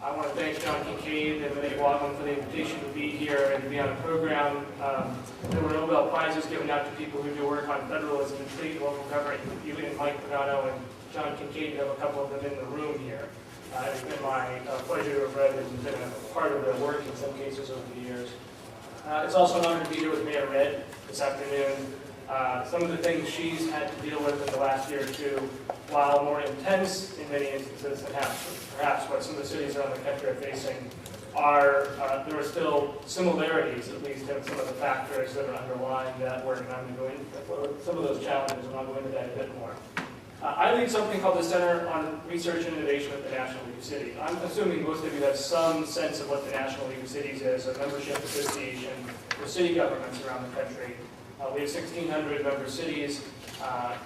I want to thank John Kincaid and Renee Wadman for the invitation to be here and to be on a program. There were Nobel Prizes given out to people who do work on federalism and state and local government. You and Mike Pagano and John Kincaid have a couple of them in the room here. It's been my pleasure to have read and been a part of their work in some cases over the years. It's also an honor to be here with Mayor Red this afternoon. Some of the things she's had to deal with in the last year or two, while more intense in many instances than perhaps what some of the cities around the country are facing, there are still similarities, at least, in some of the factors that are underlying that work, and I'm going to go into some of those challenges, and I'll go into that a bit more. I lead something called the Center on Research and Innovation at the National League of Cities. I'm assuming most of you have some sense of what the National League of Cities is, a membership association for city governments around the country. We have 1,600 member cities.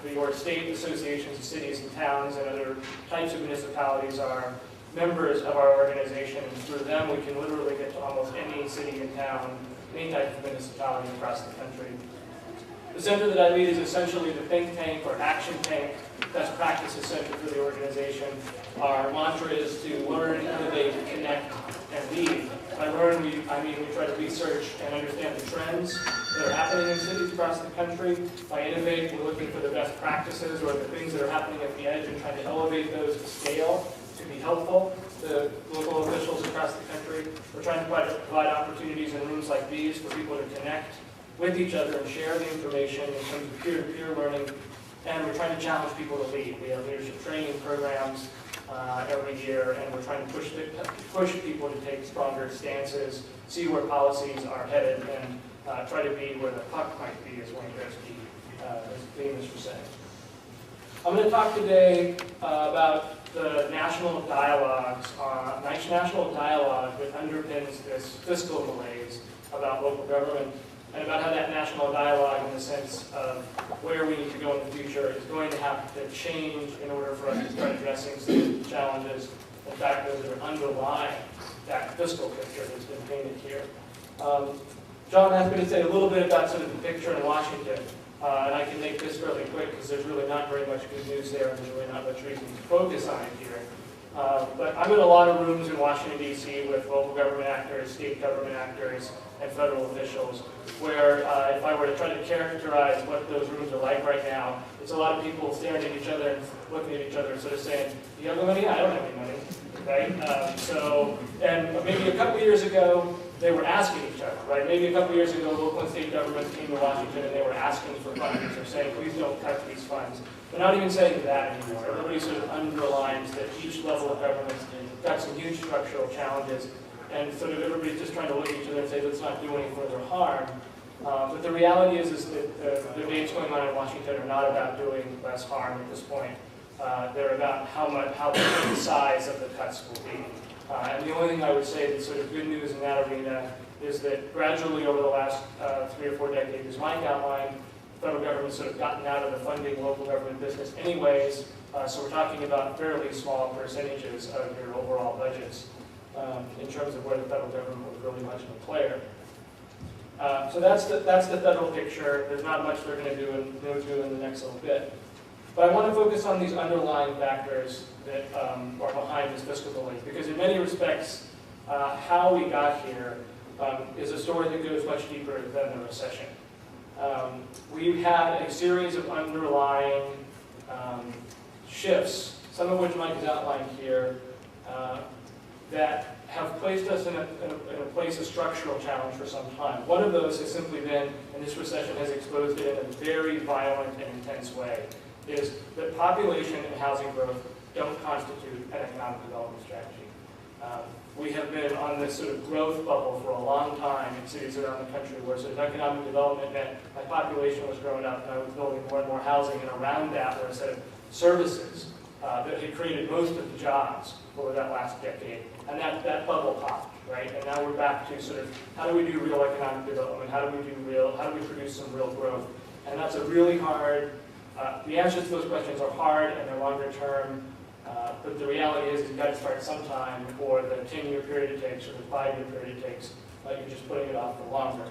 The York State Associations of Cities and Towns and other types of municipalities are members of our organization, and through them we can literally get to almost any city and town, any type of municipality across the country. The center that I lead is essentially the think tank or action tank, best practices center for the organization. Our mantra is to learn, innovate, connect, and lead. By learn, I mean we try to research and understand the trends that are happening in cities across the country. By innovate, we're looking for the best practices or the things that are happening at the edge and trying to elevate those to scale to be helpful to local officials across the country. We're trying to provide opportunities in rooms like these for people to connect with each other and share the information in terms of peer-to-peer learning. And we're trying to challenge people to lead. We have leadership training programs every year, and we're trying to push people to take stronger stances, see where policies are headed, and try to be where the puck might be, as Wayne Gretzky is famous for saying. I'm going to talk today about the national dialogue that underpins this fiscal malaise about local government, and about how that national dialogue, in the sense of where we need to go in the future, is going to have to change in order for us to start addressing some of the challenges and factors that are underlying that fiscal picture that's been painted here. John asked me to say a little bit about sort of the picture in Washington, and I can make this fairly quick because there's really not very much good news there, and there's really not much reason to focus on it here. But I'm in a lot of rooms in Washington, D.C. with local government actors, state government actors, and federal officials, where if I were to try to characterize what those rooms are like right now, it's a lot of people staring at each other and looking at each other and sort of saying, do you have the money? I don't have any money, right? And maybe a couple years ago, they were asking each other, right? Maybe a couple years ago, local and state governments came to Washington and they were asking for funds or saying, please don't cut these funds. They're not even saying that anymore. Everybody sort of underlines that each level of government got some huge structural challenges, and sort of everybody's just trying to look at each other and say, let's not do any further harm. But the reality is that the debates going on in Washington are not about doing less harm at this point. They're about how big the size of the cuts will be. And the only thing I would say that's sort of good news in that arena is that gradually over the last 3 or 4 decades, as Mike outlined, the federal government's sort of gotten out of the funding local government business anyways, so we're talking about fairly small percentages of your overall budgets in terms of where the federal government was really much of a player. So that's the federal picture. There's not much they're going to do in the next little bit. But I want to focus on these underlying factors that are behind this fiscal malaise, because in many respects, how we got here is a story that goes much deeper than the recession. We've had a series of underlying shifts, some of which Mike has outlined here, that have placed us in a place of structural challenge for some time. One of those has simply been, and this recession has exposed it in a very violent and intense way, is that population and housing growth don't constitute an economic development strategy. We have been on this sort of growth bubble for a long time in cities around the country where sort of economic development meant my population was growing up and I was building more and more housing, and around that were a set of services that had created most of the jobs over that last decade. And that bubble popped, right? And now we're back to sort of how do we do real economic development? How do we produce some real growth? And that's a really hard, the answers to those questions are hard and they're longer term. But the reality is you've got to start sometime for the 10-year period it takes or the 5-year period it takes. You're just putting it off for longer.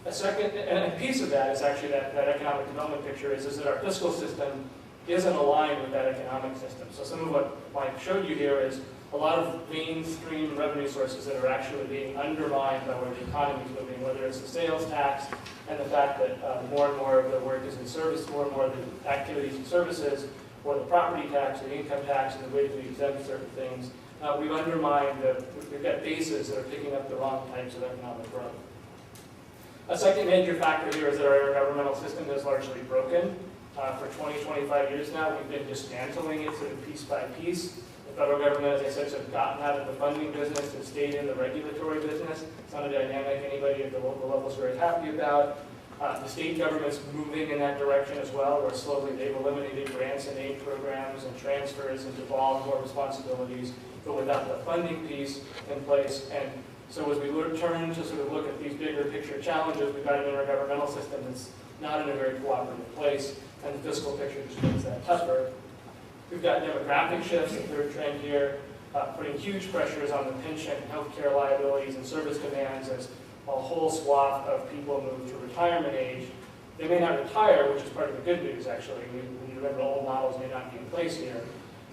A second, and a piece of that is actually that economic development picture is that our fiscal system isn't aligned with that economic system. So some of what Mike showed you here is a lot of mainstream revenue sources that are actually being undermined by where the economy is moving, whether it's the sales tax and the fact that more and more of the work is in service, more and more of the activities and services, or the property tax, or the income tax, and the way we exempt certain things. We've undermined, we've got bases that are picking up the wrong types of economic growth. A second major factor here is that our governmental system is largely broken. For 20, 25 years now, we've been dismantling it sort of piece by piece. The federal government, as I said, has gotten out of the funding business and stayed in the regulatory business. It's not a dynamic anybody at the local level is very happy about. The state government's moving in that direction as well, where slowly they've eliminated grants and aid programs and transfers and devolved more responsibilities, but without the funding piece in place. And so as we turn to sort of look at these bigger picture challenges, we've got an intergovernmental system that's not in a very cooperative place, and the fiscal picture just makes that tougher. We've got demographic shifts, the third trend here, putting huge pressures on the pension, healthcare liabilities, and service demands as a whole swath of people move to retirement age. They may not retire, which is part of the good news, actually. We remember old models may not be in place here.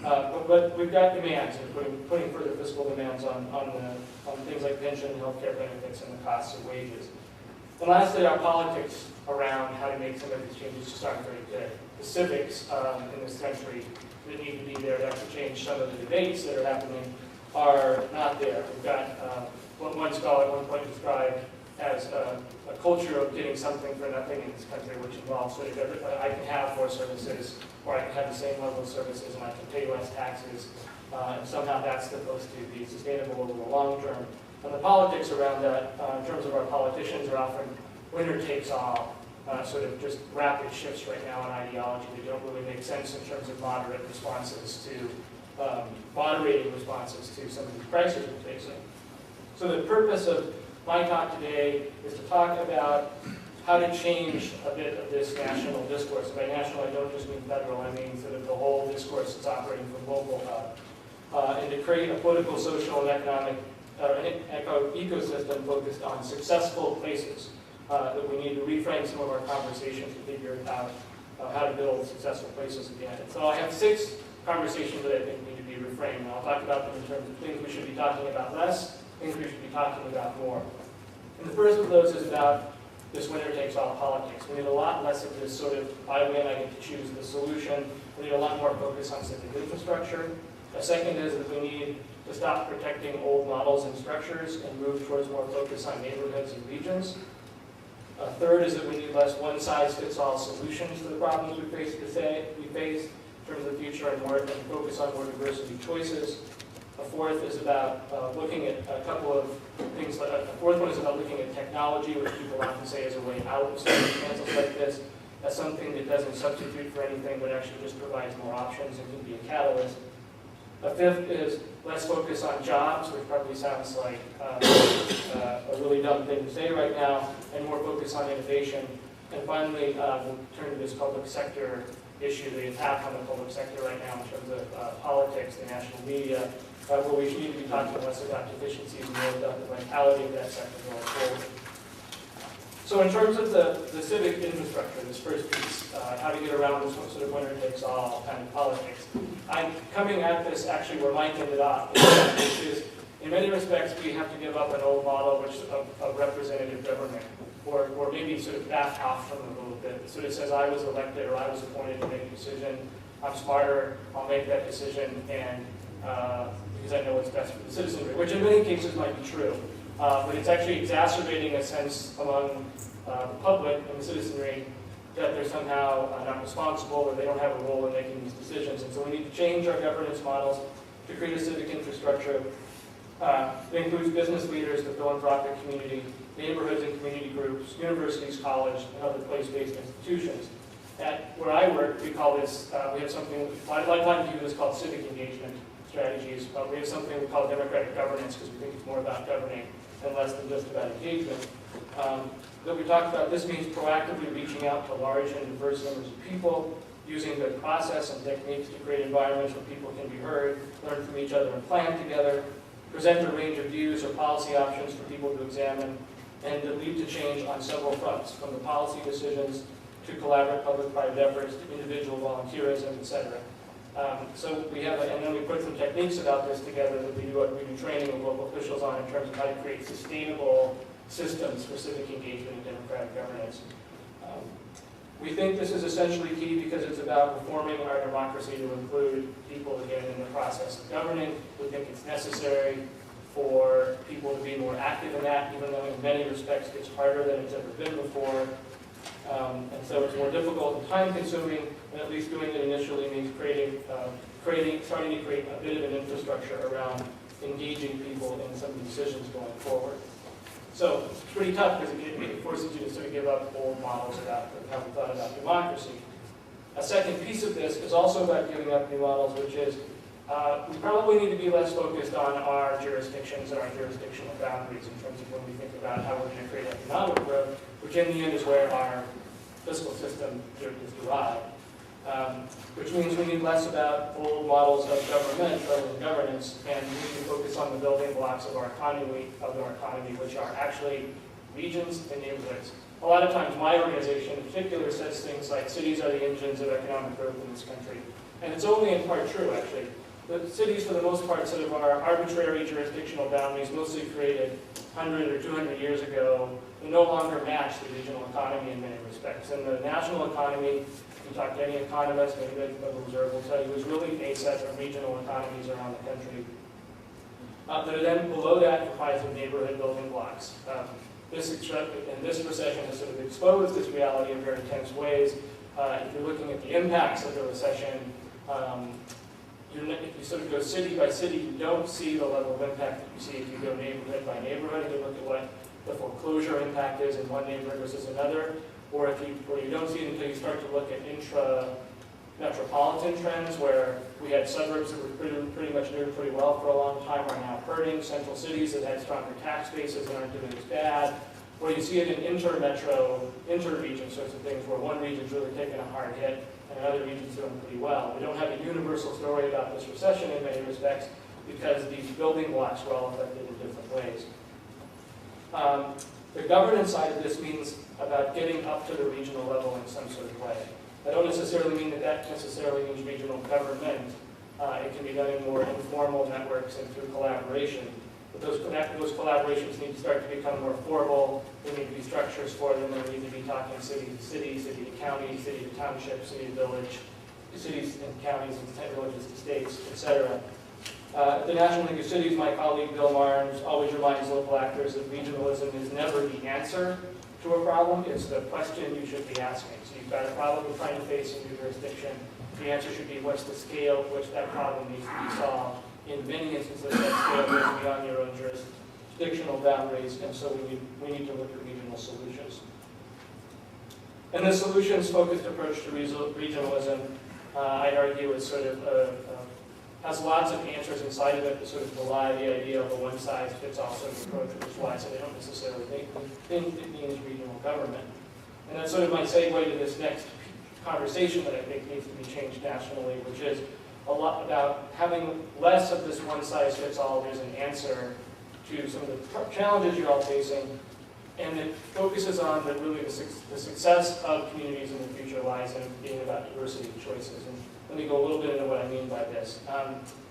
But we've got demands, and putting further fiscal demands on things like pension, healthcare benefits, and the costs of wages. And lastly, our politics around how to make some of these changes just aren't very good. The civics in this country that need to be there to actually change some of the debates that are happening are not there. We've got what one scholar at one point described as a culture of getting something for nothing in this country, which involves sort of I can have more services, or I can have the same level of services, and I can pay less taxes, and somehow that's supposed to be sustainable over the long term. And the politics around that, in terms of our politicians, are often winner takes all, sort of just rapid shifts right now in ideology that don't really make sense in terms of moderating responses to some of these crises we're facing. So the purpose of my talk today is to talk about how to change a bit of this national discourse. And by national, I don't just mean federal, I mean sort of the whole discourse that's operating from local up, and to create a political, social, and economic ecosystem focused on successful places. That we need to reframe some of our conversations to figure out how to build successful places again. And so I have 6 conversations that I think need to be reframed, and I'll talk about them in terms of things we should be talking about less, things we should be talking about more. And the first of those is about this winner-takes-all politics. We need a lot less of this sort of, I win, I get to choose the solution. We need a lot more focus on civic infrastructure. A second is that we need to stop protecting old models and structures and move towards more focus on neighborhoods and regions. A third is that we need less one-size-fits-all solutions to the problems we face in terms of the future, and focus on more diversity choices. A fourth is about looking at a couple of things. A fourth one is about looking at technology, which people often say is a way out of circumstances like this, as something that doesn't substitute for anything, but actually just provides more options and can be a catalyst. A fifth is less focus on jobs, which probably sounds like a really dumb thing to say right now, and more focus on innovation. And finally, we'll turn to this public sector issue, the attack on the public sector right now in terms of politics, the national media, where we need to be talking less about deficiencies and more about the vitality of that sector going forward. So in terms of the civic infrastructure, this first piece, how to get around this sort of winner-takes-all kind of politics, I'm coming at this actually where Mike ended up, which is, in many respects, we have to give up an old model of representative government, or maybe sort of back off from it a little bit. It sort of says, I was elected or I was appointed to make a decision, I'm smarter, I'll make that decision, and because I know what's best for the citizenry, which in many cases might be true. But it's actually exacerbating a sense among the public and the citizenry that they're somehow not responsible, or they don't have a role in making these decisions. And so we need to change our governance models to create a civic infrastructure that includes business leaders, the philanthropic community, neighborhoods and community groups, universities, college, and other place-based institutions. At where I work, we call this, we have something, Lifeline View is called civic engagement strategies. We have something we call democratic governance, because we think it's more about governing and less than just about engagement. That we talked about, this means proactively reaching out to large and diverse numbers of people, using good process and techniques to create environments where people can be heard, learn from each other and plan together, present a range of views or policy options for people to examine, and that lead to change on several fronts, from the policy decisions to collaborative public-private efforts to individual volunteerism, etc. So we have, and then we put some techniques about this together that we do training of local officials on in terms of how to create sustainable systems for civic engagement and democratic governance. We think this is essentially key because it's about reforming our democracy to include people again in the process of governing. We think it's necessary for people to be more active in that, even though in many respects it's harder than it's ever been before. And so it's more difficult and time-consuming, and at least doing it initially means starting to create a bit of an infrastructure around engaging people in some decisions going forward. So it's pretty tough because it forces you to sort of give up old models about how we thought about democracy. A second piece of this is also about giving up new models, which is we probably need to be less focused on our jurisdictions and our jurisdictional boundaries in terms of when we think about how we're going to create economic growth, which in the end is where our fiscal system is derived. Which means we need less about old models of government rather than governance, and we need to focus on the building blocks of our economy, which are actually regions and neighborhoods. A lot of times my organization in particular says things like cities are the engines of economic growth in this country. And it's only in part true, actually. The cities, for the most part, sort of are arbitrary jurisdictional boundaries, mostly created 100 or 200 years ago, and no longer match the regional economy in many respects. And the national economy, if you talk to any economist, maybe the Federal Reserve will tell you, is really a set of regional economies around the country. That are then below that comprised of neighborhood building blocks. This recession has sort of exposed this reality in very intense ways. If you're looking at the impacts of the recession, if you sort of go city by city, you don't see the level of impact that you see if you go neighborhood by neighborhood. You look at what the foreclosure impact is in one neighborhood versus another, or you don't see it until you start to look at intra-metropolitan trends, where we had suburbs that were pretty much doing pretty well for a long time are now hurting. Central cities that had stronger tax bases and aren't doing as bad. Where you see it in inter-metro, inter-region sorts of things, where one region's really taking a hard hit and another region's doing pretty well. We don't have a universal story about this recession in many respects because these building blocks were all affected in different ways. The governance side of this means about getting up to the regional level in some sort of way. I don't necessarily mean that necessarily means regional government. It can be done in more informal networks and through collaboration. But those collaborations need to start to become more formal. There need to be structures for them. There need to be talking city to city, city to county, city to township, city to village, cities and counties and villages to states, etc. At the National League of Cities, my colleague Bill Marnes always reminds local actors that regionalism is never the answer to a problem. It's the question you should be asking. So you've got a problem you're trying to face in your jurisdiction. The answer should be, what's the scale at which that problem needs to be solved? In many instances, that scale goes beyond your own jurisdictional boundaries, and so we need to look at regional solutions. And the solutions-focused approach to regionalism, I'd argue, is sort of has lots of answers inside of it that sort of belie the idea of a one-size-fits-all sort of approach, which is why they don't necessarily think it means regional government. And that's sort of my segue to this next conversation that I think needs to be changed nationally, which is a lot about having less of this one-size-fits-all, there's an answer to some of the challenges you're all facing, and it focuses on that really the success of communities in the future lies in being about diversity of choices. And let me go a little bit into what I mean by this.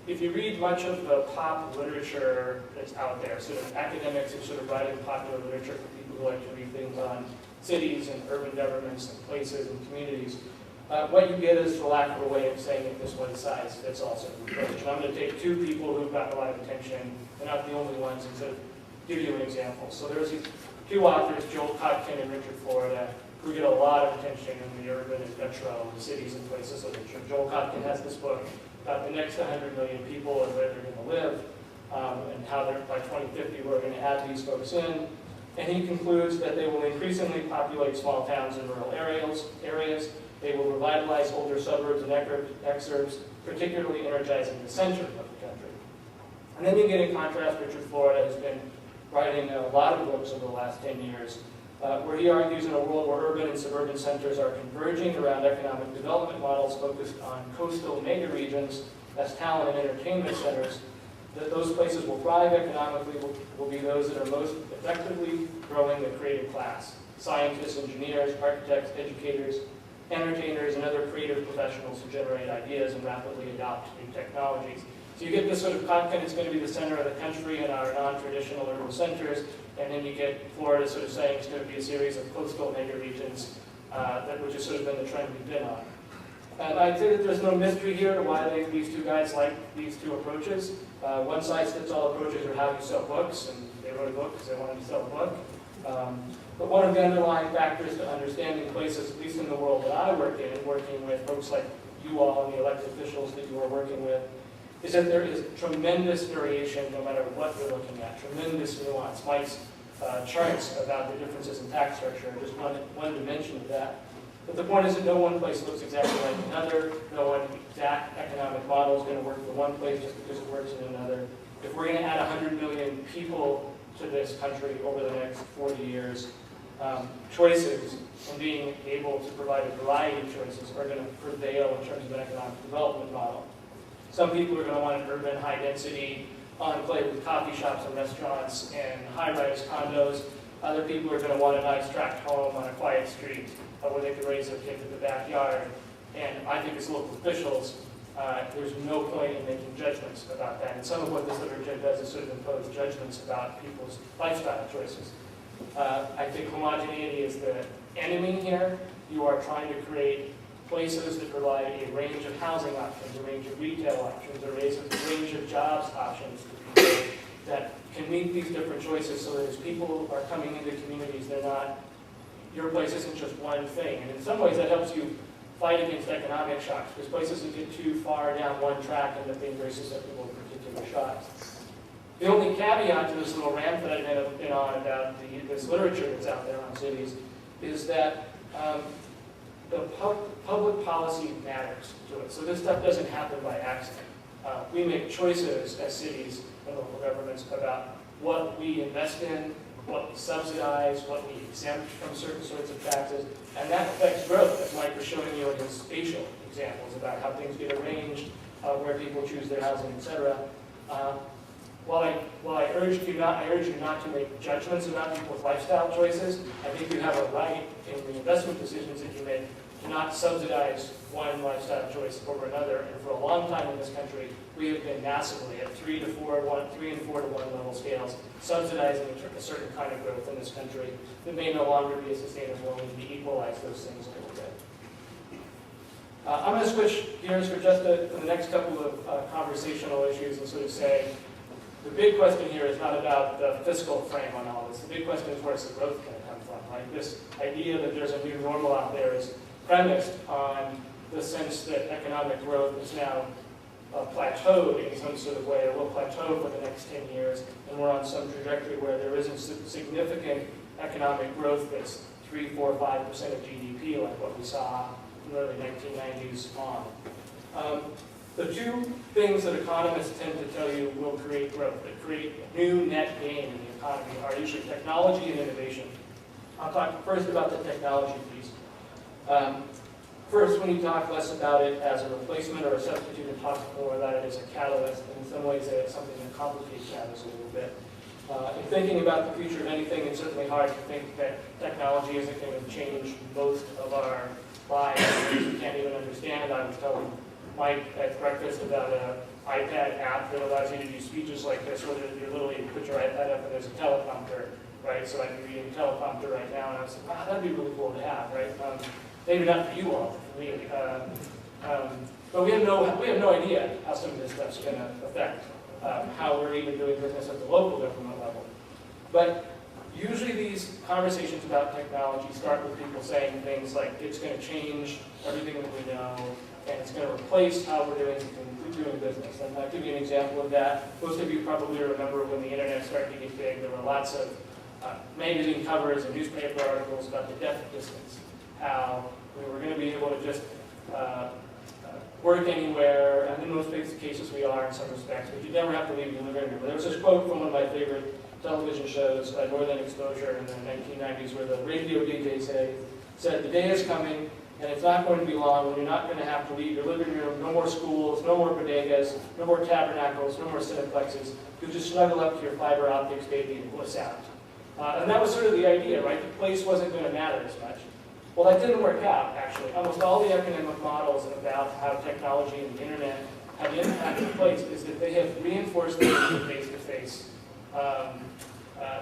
If you read much of the pop literature that's out there, sort of academics are sort of writing popular literature for people who like to read things on cities and urban governments and places and communities, what you get is, for lack of a way of saying it, this one-size-fits-all sort of approach. And I'm going to take two people who've gotten a lot of attention. They're not the only ones, and sort of give you an example. So there's these two authors, Joel Kotkin and Richard Florida, who get a lot of attention in the urban and metro cities and places literature. Joel Kotkin has this book about the next 100 million people and where they're going to live, and how by 2050 we're going to add these folks in. And he concludes that they will increasingly populate small towns and rural areas. They will revitalize older suburbs and exurbs, particularly energizing the center of the country. And then you get, in contrast, Richard Florida has been writing a lot of books over the last 10 years, where he argues in a world where urban and suburban centers are converging around economic development models focused on coastal megaregions as talent and entertainment centers, that those places will thrive economically will be those that are most effectively growing the creative class: scientists, engineers, architects, educators, entertainers, and other creative professionals who generate ideas and rapidly adopt new technologies. So you get this sort of content is going to be the center of the country in our non-traditional urban centers, and then you get Florida sort of saying it's going to be a series of coastal mega regions, which has sort of been the trend we've been on. And I'd say that there's no mystery here to why these two guys like these two approaches. One-size-fits-all approaches are how you sell books, and they wrote a book because they wanted to sell a book. But one of the underlying factors to understanding places, at least in the world that I work in, working with folks like you all and the elected officials that you are working with, is that there is tremendous variation no matter what you're looking at, tremendous nuance. Mike's charts about the differences in tax structure are just one dimension of that. But the point is that no one place looks exactly like another. No one exact economic model is going to work for one place just because it works in another. If we're going to add 100 million people to this country over the next 40 years, choices and being able to provide a variety of choices are going to prevail in terms of an economic development model. Some people are going to want an urban, high-density enclave with coffee shops and restaurants and high-rise condos. Other people are going to want a nice tract home on a quiet street where they can raise their kids in the backyard. And I think as local officials, there's no point in making judgments about that. And some of what this literature does is sort of impose judgments about people's lifestyle choices. I think homogeneity is the enemy here. You are trying to create places that provide a range of housing options, a range of retail options, a range of jobs options to people that can meet these different choices so that as people are coming into communities, they're not, your place isn't just one thing. And in some ways that helps you fight against economic shocks, because places that get too far down one track end up being very susceptible to particular shocks. The only caveat to this little rant that I've been on about this literature that's out there on cities is that the public policy matters to it. So this stuff doesn't happen by accident. We make choices as cities and local governments about what we invest in, what we subsidize, what we exempt from certain sorts of taxes, and that affects growth, as Mike was showing you in his spatial examples about how things get arranged, where people choose their housing, etc. While I urge you not to make judgments about people's lifestyle choices, I think you have a right in the investment decisions that you make to not subsidize one lifestyle choice over another. And for a long time in this country, we have been massively at 3 and 4 to 1 level scales, subsidizing a certain kind of growth in this country that may no longer be sustainable, and we need to equalize those things a little bit. I'm going to switch gears for the next couple of conversational issues and sort of say, the big question here is not about the fiscal frame on all this. The big question is, where's the growth going to come from, right? This idea that there's a new normal out there is premised on the sense that economic growth is now plateaued in some sort of way, or will plateau for the next 10 years, and we're on some trajectory where there isn't significant economic growth that's 3, 4, 5% of GDP like what we saw in the early 1990s on. The two things that economists tend to tell you will create growth, that create new net gain in the economy, are usually technology and innovation. I'll talk first about the technology piece. First, when you talk less about it as a replacement or a substitute and talk more about it as a catalyst, and in some ways it's something that complicates matters a little bit. In thinking about the future of anything, it's certainly hard to think that technology isn't going to change most of our lives in ways we can't even understand. I was telling Mike at breakfast about an iPad app that allows you to do speeches like this, where you literally put your iPad up and there's a teleprompter, right? So I can read a teleprompter right now, and I was like, wow, that'd be really cool to have, right? Maybe not for you all, for me. But we have no idea how some of this stuff's going to affect how we're even doing business at the local government level. But usually these conversations about technology start with people saying things like, it's going to change everything that we know, and it's going to replace how we're doing business. And I'll give you an example of that. Most of you probably remember when the internet started to get big, there were lots of magazine covers and newspaper articles about the death distance, how we were going to be able to just work anywhere, and in most cases we are in some respects, but you never have to leave your living room. There was this quote from one of my favorite television shows, Northern Exposure, in the 1990s, where the radio DJ said, the day is coming, and it's not going to be long when you're not going to have to leave your living room, no more schools, no more bodegas, no more tabernacles, no more cineplexes. You'll just snuggle up to your fiber optics baby and bliss out. And that was sort of the idea, right? The place wasn't going to matter as much. Well, that didn't work out, actually. Almost all the economic models about how technology and the internet have impacted place is that they have reinforced the face-to-face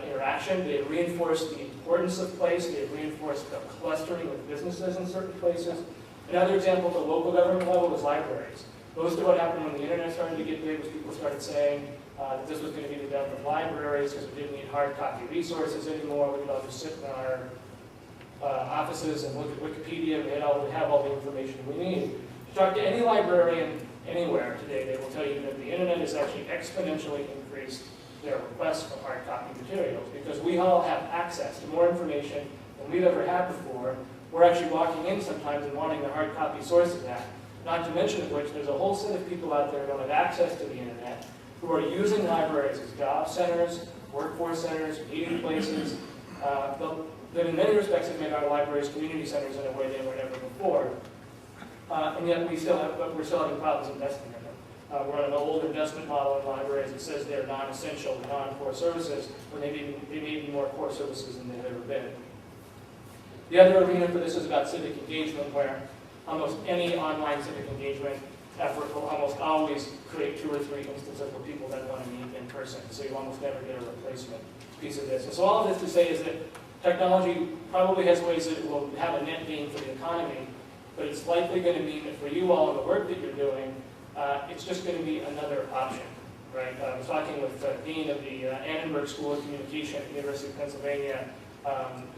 interaction. They have reinforced the importance of place. They have reinforced the clustering of businesses in certain places. Another example at the local government level was libraries. Most of what happened when the internet started to get big was people started saying that this was going to be the death of libraries because we didn't need hard copy resources anymore. We could all just sit in our offices and look at Wikipedia. We have all the information we need. If you talk to any librarian anywhere today, they will tell you that the internet has actually exponentially increased their requests for hard copy materials because we all have access to more information than we've ever had before. We're actually walking in sometimes and wanting the hard copy source of that. Not to mention of which, there's a whole set of people out there who don't have access to the internet who are using libraries as job centers, workforce centers, meeting places, that in many respects have made our libraries community centers in a way they were never before. And yet we're still having problems investing in them. We're on an old investment model in libraries that says they're non-essential, non-core services, when they may be more core services than they've ever been. The other arena for this is about civic engagement, where almost any online civic engagement effort will almost always create 2 or 3 instances of people that want to meet in person. So you almost never get a replacement piece of this. And so all of this to say is that technology probably has ways that it will have a net gain for the economy, but it's likely going to mean that for you all in the work that you're doing, it's just going to be another option, right? I was talking with the dean of the Annenberg School of Communication at the University of Pennsylvania,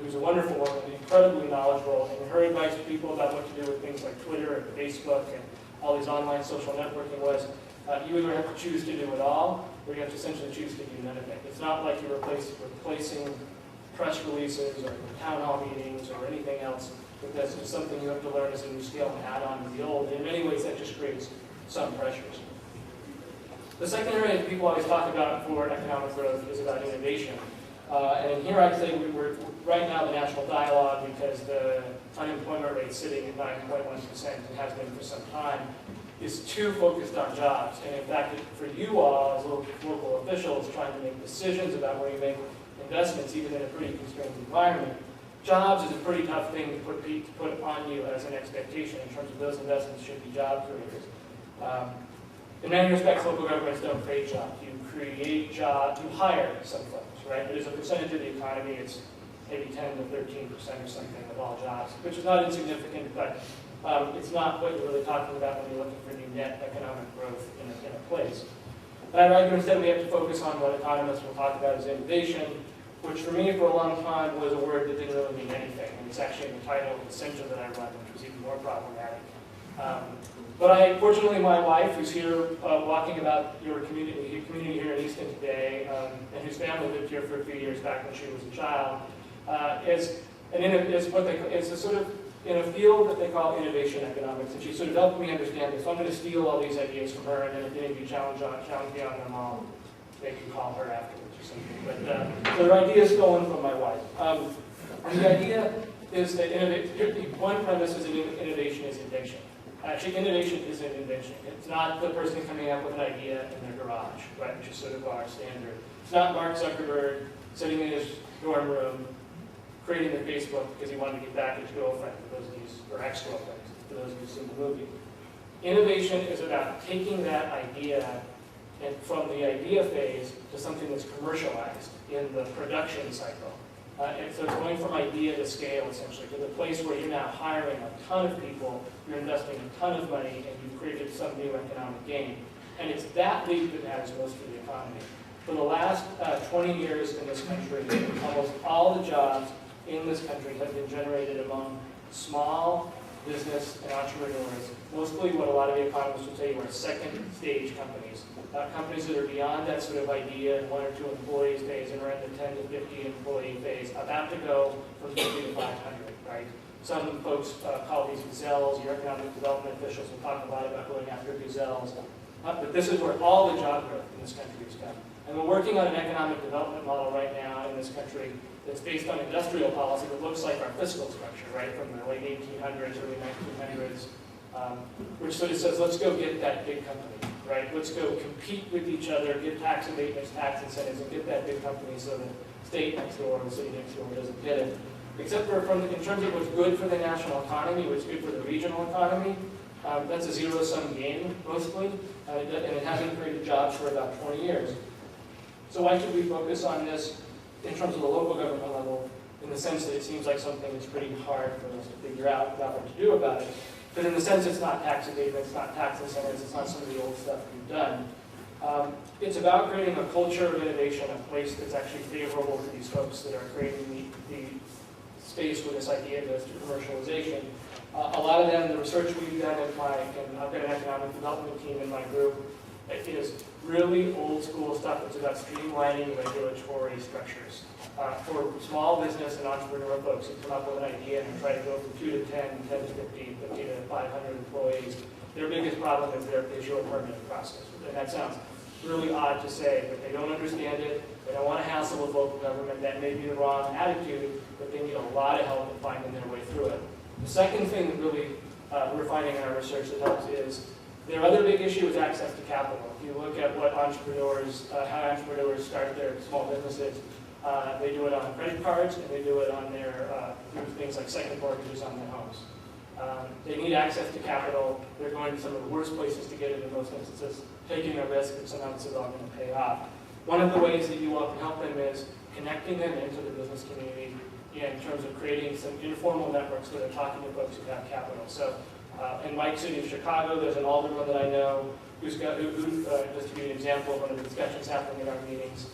who's a wonderful woman, incredibly knowledgeable, and her advice to people about what to do with things like Twitter and Facebook and all these online social networking was, you either have to choose to do it all, or you have to essentially choose to do none of it. It's not like you're replacing press releases or town hall meetings or anything else, but that's just something you have to learn as a new skill and add on to the old. In many ways, that just creates some pressures. The second area that people always talk about for economic growth is about innovation. And here I'd say we're right now the national dialogue, because the unemployment rate sitting at 9.1% and has been for some time, is too focused on jobs. And in fact, for you all as local officials trying to make decisions about where you make investments, even in a pretty constrained environment, jobs is a pretty tough thing to put on you as an expectation in terms of those investments should be job creators. In many respects, local governments don't create jobs. You create jobs, you hire some folks, right? But as a percentage of the economy, it's maybe 10 to 13% or something of all jobs, which is not insignificant, but it's not what you're really talking about when you're looking for new net economic growth in a place. And I'd argue instead we have to focus on what economists will talk about as innovation, which for me for a long time was a word that didn't really mean anything. And it's actually in the title of the center that I run, which was even more problematic. But fortunately, my wife, who's here walking about your community here in Easton today, and whose family lived here for a few years back when she was a child, is a sort of in a field that they call innovation economics, and she sort of helped me understand this. So I'm going to steal all these ideas from her, and then if any of you challenge me on them, I'll make you call her afterwards or something. But so the idea is stolen from my wife. And the idea is that one premise is that innovation is invention. Actually, innovation is an invention. It's not the person coming up with an idea in their garage, right, which is sort of our standard. It's not Mark Zuckerberg sitting in his dorm room creating a Facebook because he wanted to get back at his girlfriend, or ex-girlfriend, for those of you who've seen the movie. Innovation is about taking that idea and from the idea phase to something that's commercialized in the production cycle. And so it's going from idea to scale, essentially, to the place where you're now hiring a ton of people, you're investing a ton of money, and you've created some new economic gain. And it's that leap that matters most for the economy. For the last 20 years in this country, almost all the jobs in this country have been generated among small business and entrepreneurs, mostly what a lot of the economists will tell you are second-stage companies. Companies that are beyond that sort of idea, 1 or 2 employees phase, and are in the 10 to 50 employee phase, about to go from 50 to 500, right? Some folks call these gazelles. Your economic development officials will talk a lot about going after gazelles. But this is where all the job growth in this country has come. And we're working on an economic development model right now in this country that's based on industrial policy that looks like our fiscal structure, right, from the late 1800s, early 1900s, which sort of says, let's go get that big company, right? Let's go compete with each other, give tax abatements, tax incentives, and get that big company so the state next door or the city next door doesn't get it. except for in terms of what's good for the national economy, what's good for the regional economy, that's a zero-sum game, mostly, and it hasn't created jobs for about 20 years. So why should we focus on this in terms of the local government level, in the sense that it seems like something that's pretty hard for us to figure out what to do about it? But in the sense it's not tax abatement, it's not tax incentives, it's not some of the old stuff we've done. It's about creating a culture of innovation, a place that's actually favorable to these folks that are creating the space where this idea goes to commercialization. A lot of them, the research we've done and I've got an economic development team in my group, it is really old school stuff. It's about streamlining regulatory structures. For small business and entrepreneurial folks who come up with an idea and try to go from 2 to 10, 10 to 50, 50 to 500 employees, their biggest problem is their visual permitting process. And that sounds really odd to say, but they don't understand it. They don't want to hassle with local government. That may be the wrong attitude, but they need a lot of help in finding their way through it. The second thing that really we're finding in our research that helps is their other big issue is access to capital. If you look at what entrepreneurs, how entrepreneurs start their small businesses, they do it on credit cards and they do it on their through things like second mortgages on their homes. They need access to capital. They're going to some of the worst places to get it in most instances, taking a risk that somehow this is all going to pay off. One of the ways that you all can help them is connecting them into the business community in terms of creating some informal networks where they're talking to folks who have capital. So in my city of Chicago, there's an alderman that I know who's got, just to give you an example of one of the discussions happening in our meetings,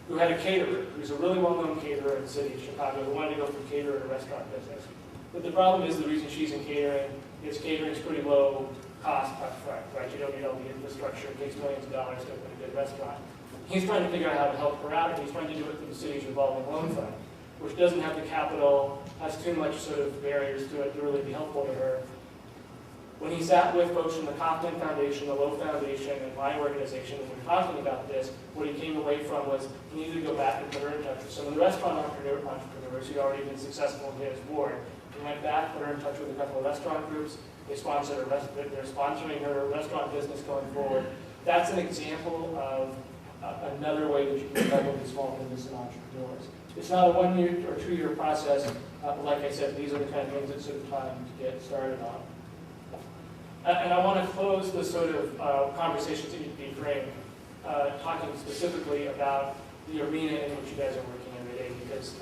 who had a caterer, who's a really well-known caterer in the city of Chicago, who wanted to go from caterer to restaurant business. But the problem is the reason she's in catering is catering's pretty low cost up front, right? You don't need all the infrastructure. It takes millions of dollars to open a good restaurant. He's trying to figure out how to help her out, and he's trying to do it through the city's revolving loan fund, which doesn't have the capital, has too much sort of barriers to it to really be helpful to her. When he sat with folks from the Kaufman Foundation, the Lowe Foundation, and my organization, and we were talking about this, what he came away from was he needed to go back and put her in touch with some of the restaurant entrepreneurs who'd already been successful in his board. He went back, put her in touch with a couple of restaurant groups. They sponsored they're sponsoring her restaurant business going forward. That's an example of another way that you can help with small business and entrepreneurs. It's not a 1 year or 2 year process, but like I said, these are the kind of things that sort of time to get started on. And I want to close the sort of conversations that need to be framed, talking specifically about the arena in which you guys are working every day, because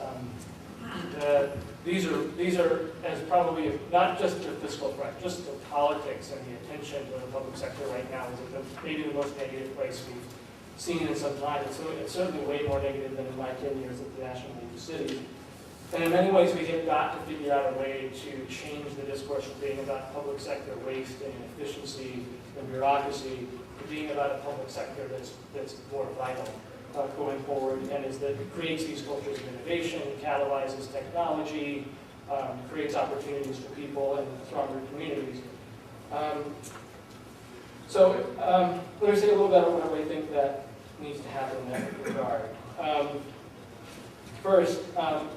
these are as probably not just the fiscal front, just the politics and the attention to the public sector right now is maybe the most negative place we've seen in some time. It's certainly way more negative than in my 10 years at the National League of Cities. And in many ways, we have got to figure out a way to change the discourse from being about public sector waste and inefficiency and bureaucracy to being about a public sector that's more vital going forward, and that creates these cultures of innovation, catalyzes technology, creates opportunities for people and stronger communities. Let me say a little bit about what I think that needs to happen in that regard. First,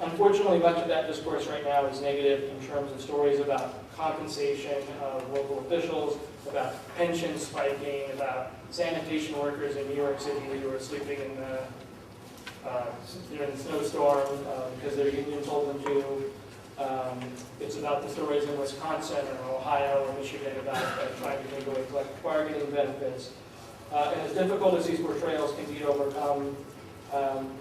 unfortunately, much of that discourse right now is negative in terms of stories about compensation of local officials, about pensions spiking, about sanitation workers in New York City who are sleeping in the snowstorm because their union told them to. It's about the stories in Wisconsin or Ohio or Michigan about trying to take away collective bargaining benefits. And as difficult as these portrayals can be to overcome,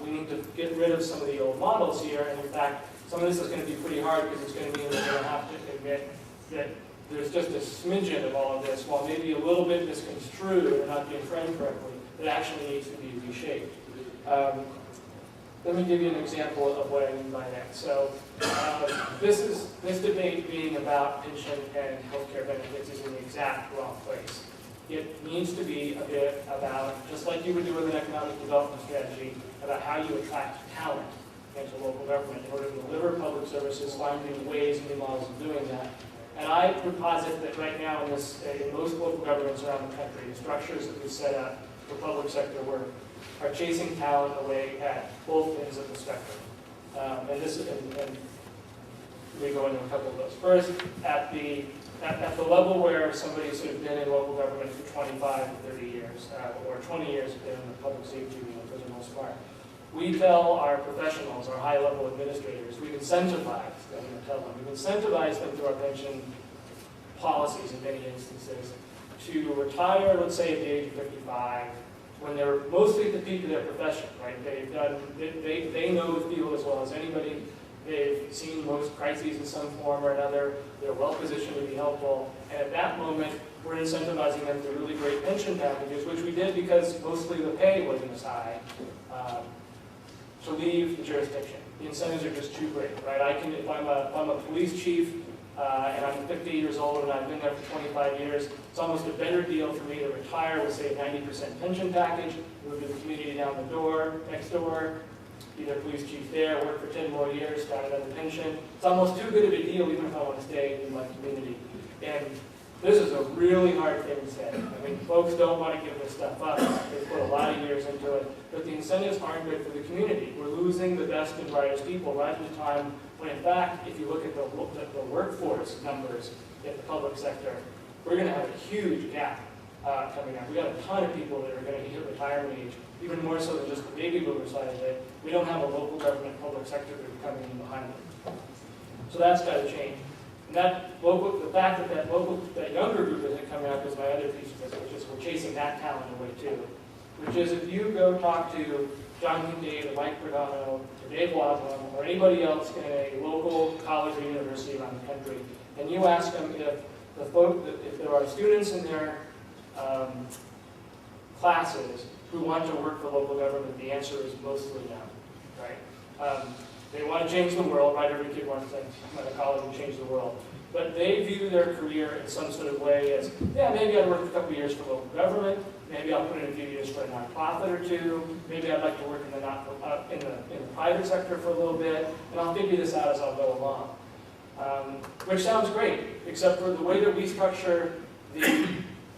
we need to get rid of some of the old models here, and in fact, some of this is going to be pretty hard because it's going to mean that we're going to have to admit that there's just a smidgen of all of this, while maybe a little bit misconstrued or not being framed correctly, that actually needs to be reshaped. Let me give you an example of what I mean by that. So this debate being about pension and healthcare benefits is in the exact wrong place. It needs to be a bit about, just like you would do with an economic development strategy, about how you attract talent into local government in order to deliver public services, find new ways and new models of doing that. And I would posit that right now in most local governments around the country, the structures that we set up for public sector work are chasing talent away at both ends of the spectrum. And we go into a couple of those. First, at the level where somebody's sort of been in local government for 25 to 30 years, or 20 years been in the public safety unit for the most part. We tell our professionals, our high-level administrators, we incentivize them, we incentivize them through our pension policies in many instances to retire, let's say, at the age of 55, when they're mostly at the peak of their profession, right? They know the field as well as anybody. They've seen most crises in some form or another. They're well positioned to be helpful. And at that moment, we're incentivizing them through really great pension packages, which we did because mostly the pay wasn't as high, to leave the jurisdiction. The incentives are just too great, right? If I'm a police chief and I'm 50 years old and I've been there for 25 years, it's almost a better deal for me to retire with, say, a 90% pension package, move to the community down the door, next door, be their police chief there, work for 10 more years, start another pension. It's almost too good of a deal even if I want to stay in my community. And this is a really hard thing to say. I mean, folks don't want to give this stuff up. They put a lot of years into it. But the incentives aren't good for the community. We're losing the best and brightest people right at a time when, in fact, if you look at the workforce numbers in the public sector, we're going to have a huge gap coming up. We got a ton of people that are going to hit retirement age, even more so than just the baby boomer side of it. We don't have a local government public sector that are coming in behind them. So that's got to change. And the fact that younger group isn't coming up is my other piece of this, which is we're chasing that talent away too. Which is if you go talk to John Kincaid or Mike Pagano or Dave Wadlam or anybody else in a local college or university around the country, and you ask them if there are students in their classes who want to work for local government, the answer is mostly no, right? They want to change the world, right? Every kid wants to go to college and change the world. But they view their career in some sort of way as, yeah, maybe I'd work a couple years for local government, maybe I'll put in a few years for a nonprofit or two, maybe I'd like to work in the private sector for a little bit, and I'll figure this out as I'll go along. Which sounds great, except for the way that we structure the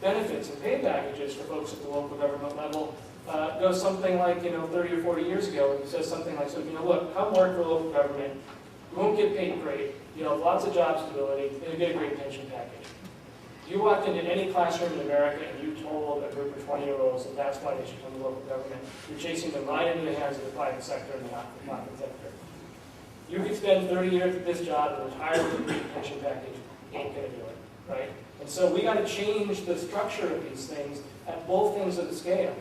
benefits and pay packages for folks at the local government level goes something like, 30 or 40 years ago. It says something like, look, come work for local government. You won't get paid great. You have lots of job stability, and you get a great pension package. You walked into any classroom in America and you told a group of 20-year-olds that that's why they should come to local government. You're chasing them right into the hands of the private sector and the not-for-profit sector. You could spend 30 years at this job and retire with a great pension package. Ain't going to do it, right? And so we got to change the structure of these things at both ends of the scale.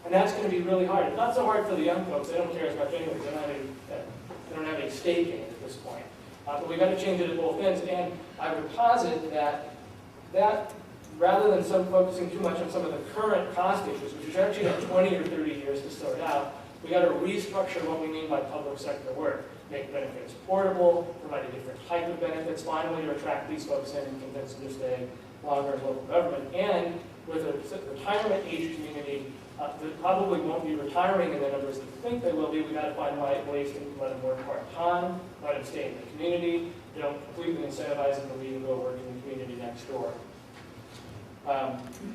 And that's going to be really hard. It's not so hard for the young folks. They don't care as much anyway. They don't have any stake in it at this point. But we've got to change it at both ends. And I would posit that rather than focusing too much on some of the current cost issues, which are actually have 20 or 30 years to sort out, we got to restructure what we mean by public sector work. Make benefits portable, provide a different type of benefits, find a way to attract these folks in and convince them to stay longer in local government. And with a retirement age community that probably won't be retiring in the numbers that we think they will be, we've got to find ways to let them work part-time, let them stay in the community, don't completely incentivize them to leave and go work in the community next door.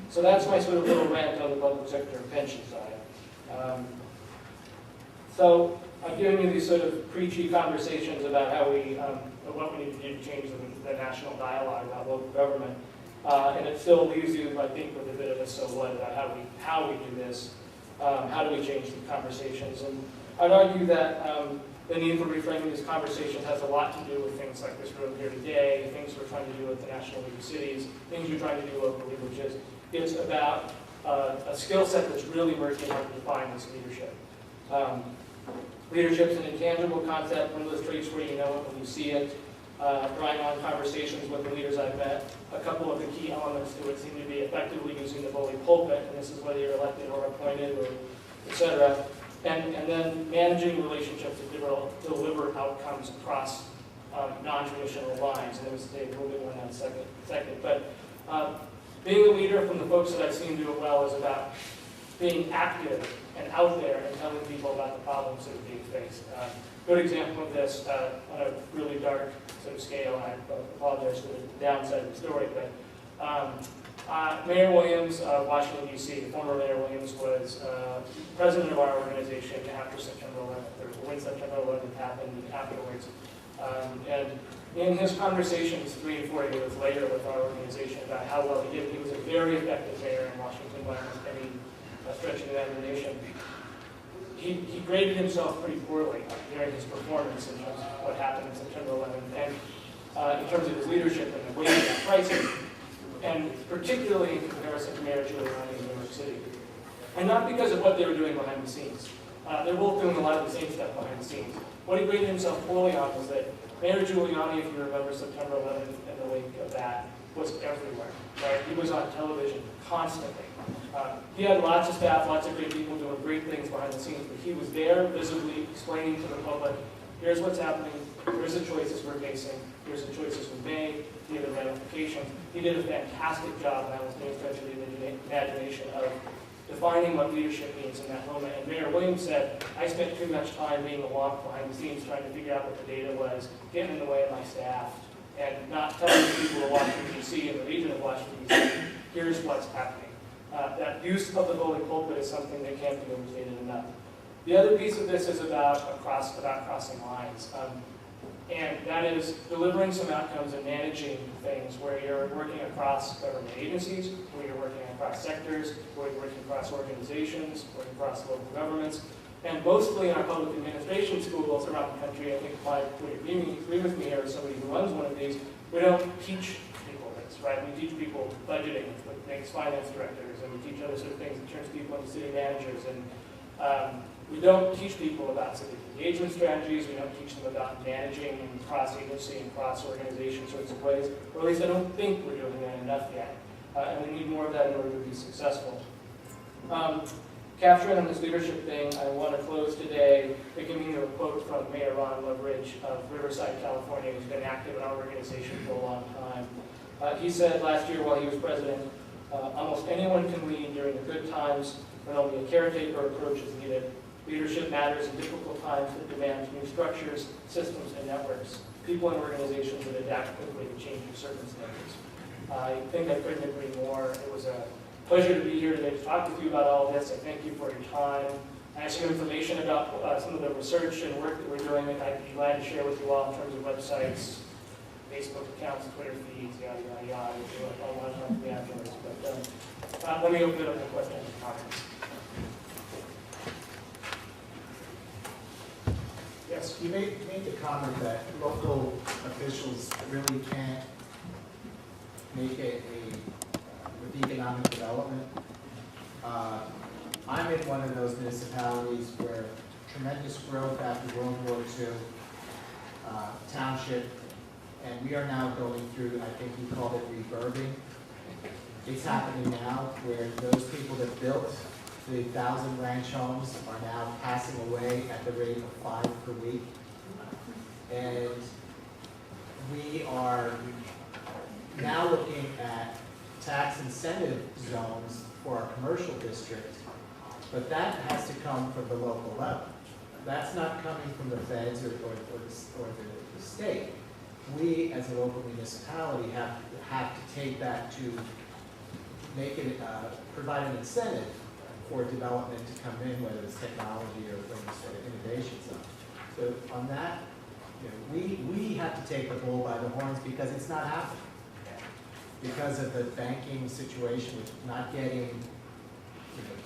So that's my sort of little rant on the public sector pension side. So I've given you these sort of preachy conversations about how what we need to do to change the national dialogue about local government. And it still leaves you, I think, with a bit of a so what about how we do this, how do we change the conversations. And I'd argue that the need for reframing these conversations has a lot to do with things like this room here today, things we're trying to do with the National League of Cities, things we're trying to do locally, which is it's about a skill set that's really working hard to define this leadership. Leadership's an intangible concept, one of those traits where you know it when you see it. Drawing on conversations with the leaders I've met, a couple of the key elements to it seem to be effectively using the bully pulpit, and this is whether you're elected or appointed, or et cetera, and then managing relationships that deliver outcomes across non-traditional lines. And Dave will get one in a second. But being a leader from the folks that I've seen do it well is about being active and out there and telling people about the problems that are being faced. Good example of this on a really dark sort of scale, and I apologize for the downside of the story, but Mayor Williams of Washington, D.C., the former Mayor Williams, was president of our organization after September 11th, or when September 11th happened afterwards. And in his conversations 3 and 4 years later with our organization about how well he did, he was a very effective mayor in Washington by any stretch of the imagination. he graded himself pretty poorly during his performance in terms of what happened on September 11th, and in terms of his leadership and the way of crisis, and particularly in comparison to Mayor Giuliani in New York City. And not because of what they were doing behind the scenes. They're both doing a lot of the same stuff behind the scenes. What he graded himself poorly on was that Mayor Giuliani, if you remember September 11th and the wake of that, was everywhere. Right? He was on television constantly. He had lots of staff, lots of great people doing great things behind the scenes, but he was there visibly explaining to the public, here's what's happening, here's the choices we're facing, here's the choices we made, here are the ramifications. He did a fantastic job, and I was named stretch of the imagination of defining what leadership means in that moment. And Mayor Williams said, I spent too much time being a wonk behind the scenes trying to figure out what the data was, getting in the way of my staff, and not telling the people of Washington, D.C. and the region of Washington, D.C., here's what's happening. That use of the holy pulpit is something that can't be overstated enough. The other piece of this is about crossing lines. And that is delivering some outcomes and managing things where you're working across government agencies, where you're working across sectors, where you're working across organizations, working across local governments. And mostly in our public administration schools around the country, I think Mike would agree with me here as somebody who runs one of these, we don't teach people this, right? We teach people budgeting, which makes finance directors, and we teach other sort of things that turns people into city managers. And we don't teach people about civic engagement strategies. We don't teach them about managing in cross-agency and cross-organization sorts of ways, or at least I don't think we're doing that enough yet. And we need more of that in order to be successful. Capturing on this leadership thing, I want to close today beginning with a quote from Mayor Ron Loveridge of Riverside, California, who's been active in our organization for a long time. He said last year while he was president, almost anyone can lead during the good times when only a caretaker approach is needed. Leadership matters in difficult times that demand new structures, systems, and networks. People and organizations that adapt quickly to changing circumstances. I think I couldn't agree more. It was a pleasure to be here today to talk with you about all this. I thank you for your time. I have some information about some of the research and work that we're doing that I'd be glad to share with you all in terms of websites, Facebook accounts, Twitter feeds, yada, yada, yada. I want to talk to the afterwards. But let me open it up to questions and comments. Yes? You made the comment that local officials really can't make it with economic development. I'm in one of those municipalities where tremendous growth after World War II, township, and we are now going through, I think you called it reburbing. It's happening now where those people that built the 1,000 ranch homes are now passing away at the rate of 5 per week. And we are now looking at tax incentive zones for our commercial district, but that has to come from the local level. That's not coming from the feds or the state. We, as a local municipality, have to take that to make it, provide an incentive for development to come in, whether it's technology or some sort of innovation zone. So on that, we have to take the bull by the horns because it's not happening. Because of the banking situation, with not getting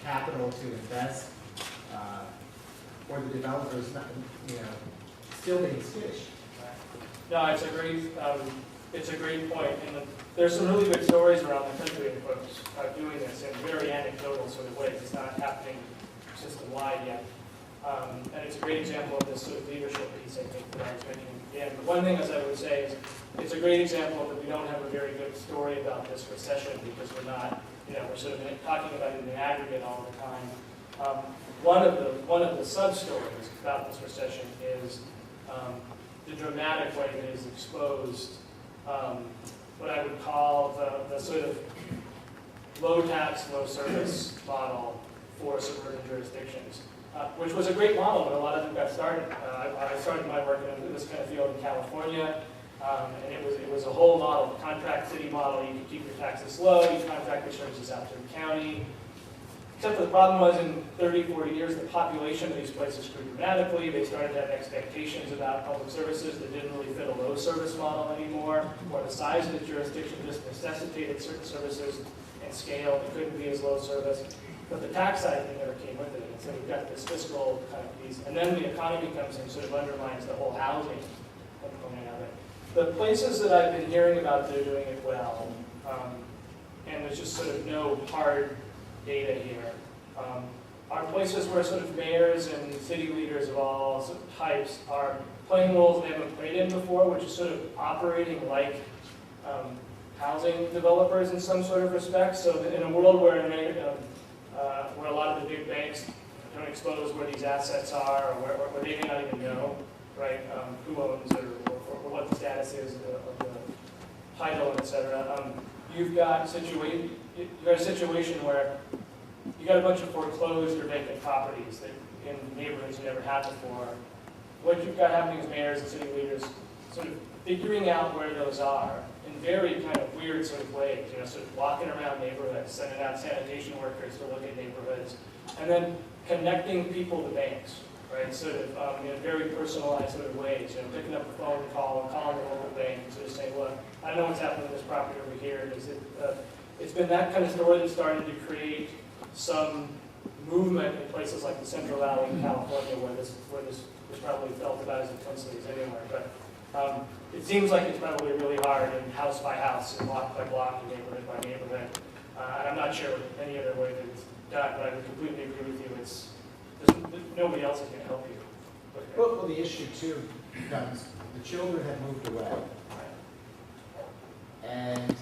capital to invest, or the developers not, still being skittish. No, it's a great point, and there's some really good stories around the country of folks doing this in very anecdotal sort of ways. It's not happening system-wide yet, and it's a great example of this sort of leadership piece, I think, that I was mentioning again. But one thing, as I would say, is it's a great example that we don't have a very good story about this recession because we're not, we're sort of talking about it in the aggregate all the time. One of the sub-stories about this recession is the dramatic way that is exposed what I would call the sort of low tax, low service model for suburban jurisdictions, which was a great model when a lot of them got started. I started my work in this kind of field in California, and it was a whole model, contract city model. You could keep your taxes low, you contract your services out to the county. Except for the problem was in 30, 40 years, the population of these places grew dramatically. They started to have expectations about public services that didn't really fit a low service model anymore, or the size of the jurisdiction just necessitated certain services and scale that couldn't be as low service. But the tax side thing never came with it. So we've got this fiscal kind of piece, and then the economy comes in, sort of undermines the whole housing component of it. The places that I've been hearing about that are doing it well, and there's just sort of no hard data here, are places where sort of mayors and city leaders of all sort of types are playing roles they haven't played in before, which is sort of operating like housing developers in some sort of respect. So in a world where a lot of the big banks don't expose where these assets are, or where they may not even know, right, who owns or what the status is of the title, et cetera. You've got a situation where you got a bunch of foreclosed or vacant properties that in neighborhoods you never had before. What you've got happening is mayors and city leaders sort of figuring out where those are in very kind of weird sort of ways, sort of walking around neighborhoods, sending out sanitation workers to look at neighborhoods, and then connecting people to banks, right? Sort of in a very personalized sort of ways, picking up the phone call and calling the local bank and sort of saying, look, I don't know what's happening in this property over here. It's been that kind of story that started to create some movement in places like the Central Valley in California, where this was probably felt about as intensely as anywhere. But it seems like it's probably really hard in house by house, and block by block, and neighborhood by neighborhood. And I'm not sure any other way that it's done, but I would completely agree with you. Nobody else is going to help you. Well, the issue too becomes the children have moved away, and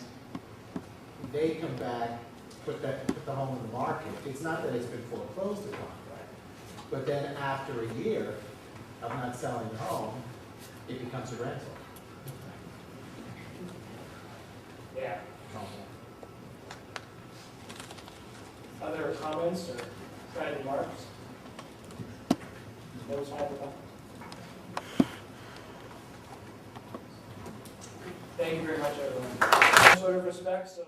they come back, put the home in the market. It's not that it's been foreclosed upon, but then after a year of not selling the home, it becomes a rental. Yeah. Other comments or side remarks? Those have Thank you very much, everyone. Sort of respect. So